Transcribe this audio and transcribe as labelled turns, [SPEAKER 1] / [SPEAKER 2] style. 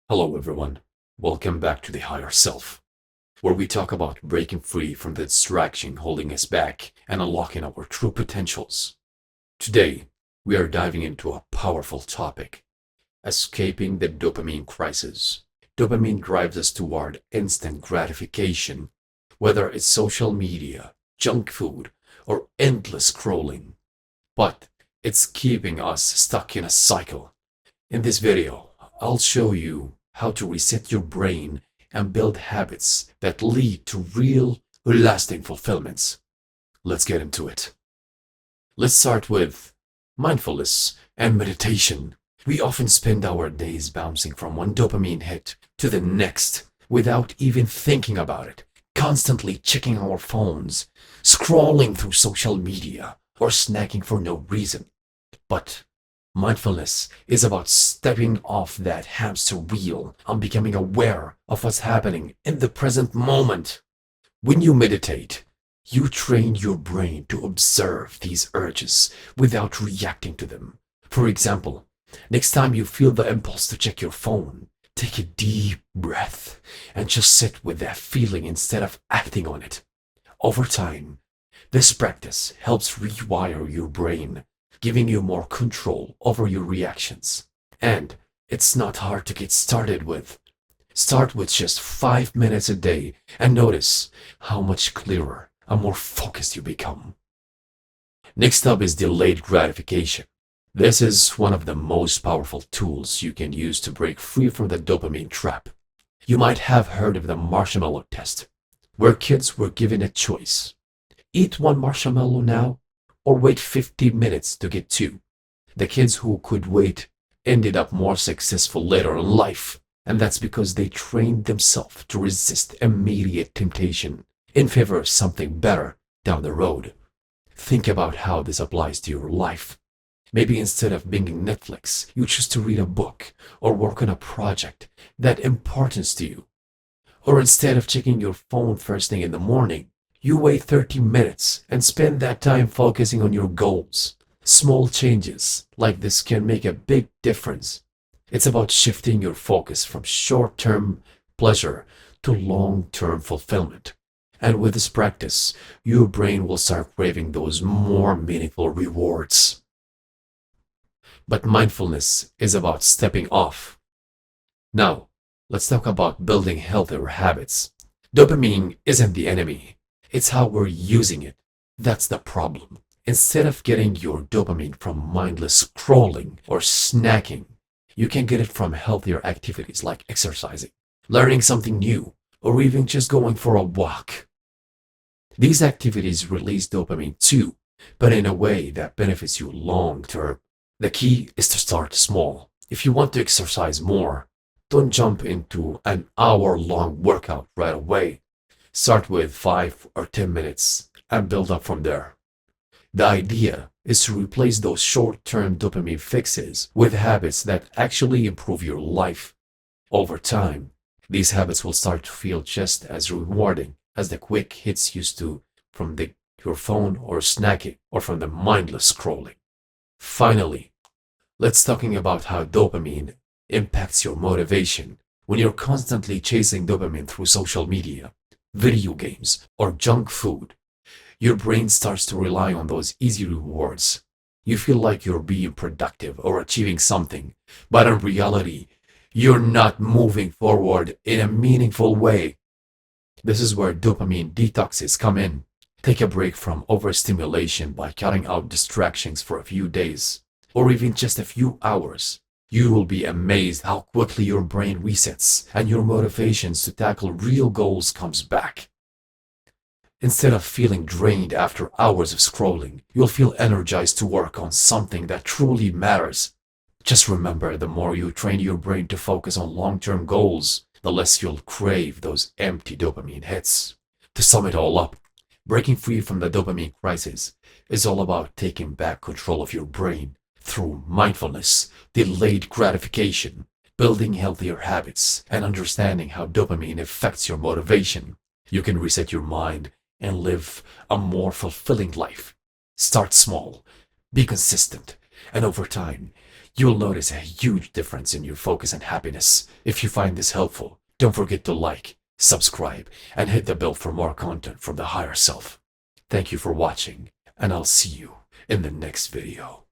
[SPEAKER 1] Hello, everyone. Welcome back to the Higher Self, where we talk about breaking free from the distraction holding us back and unlocking our true potentials. Today, we are diving into a powerful topic: escaping the dopamine crisis. Dopamine drives us toward instant gratification, whether it's social media, junk food, or endless scrolling. But it's keeping us stuck in a cycle. In this video, I'll show you how to reset your brain and build habits that lead to real, lasting fulfillments. Let's get into it. Let's start with mindfulness and meditation. We often spend our days bouncing from one dopamine hit to the next without even thinking about it, constantly checking our phones, scrolling through social media, or snacking for no reason. But mindfulness is about stepping off that hamster wheel and becoming aware of what's happening in the present moment. When you meditate, you train your brain to observe these urges without reacting to them. For example, next time you feel the impulse to check your phone, take a deep breath and just sit with that feeling instead of acting on it. Over time, this practice helps rewire your brain, giving you more control over your reactions. And it's not hard to get started with. Start with just 5 minutes a day and notice how much clearer and more focused you become. Next up is delayed gratification. This is one of the most powerful tools you can use to break free from the dopamine trap. You might have heard of the marshmallow test, where kids were given a choice: eat one marshmallow now or wait 50 minutes to get two. The kids who could wait ended up more successful later in life, and that's because they trained themselves to resist immediate temptation in favor of something better down the road. Think about how this applies to your life. Maybe instead of binging Netflix, you choose to read a book or work on a project that importance to you. Or instead of checking your phone first thing in the morning, you wait 30 minutes and spend that time focusing on your goals. Small changes like this can make a big difference. It's about shifting your focus from short-term pleasure to long-term fulfillment. And with this practice, your brain will start craving those more meaningful rewards. But mindfulness is about stepping off. Now, let's talk about building healthier habits. Dopamine isn't the enemy. It's how we're using it. That's the problem. Instead of getting your dopamine from mindless scrolling or snacking, you can get it from healthier activities like exercising, learning something new, or even just going for a walk. These activities release dopamine too, but in a way that benefits you long term. The key is to start small. If you want to exercise more, don't jump into an hour-long workout right away. Start with 5 or 10 minutes and build up from there. The idea is to replace those short-term dopamine fixes with habits that actually improve your life. Over time, these habits will start to feel just as rewarding as the quick hits used to from your phone or snacking or from the mindless scrolling. Finally, let's talking about how dopamine impacts your motivation. When you're constantly chasing dopamine through social media, video games, or junk food, your brain starts to rely on those easy rewards. You feel like you're being productive or achieving something, but in reality, you're not moving forward in a meaningful way. This is where dopamine detoxes come in. Take a break from overstimulation by cutting out distractions for a few days, or even just a few hours. You will be amazed how quickly your brain resets and your motivations to tackle real goals comes back. Instead of feeling drained after hours of scrolling, you'll feel energized to work on something that truly matters. Just remember, the more you train your brain to focus on long-term goals, the less you'll crave those empty dopamine hits. To sum it all up, breaking free from the dopamine crisis is all about taking back control of your brain through mindfulness, delayed gratification, building healthier habits, and understanding how dopamine affects your motivation. You can reset your mind and live a more fulfilling life. Start small, be consistent, and over time, You'll notice a huge difference in your focus and happiness. If you find this helpful, don't forget to like, subscribe, and hit the bell for more content from the higher self. Thank you for watching, and I'll see you in the next video.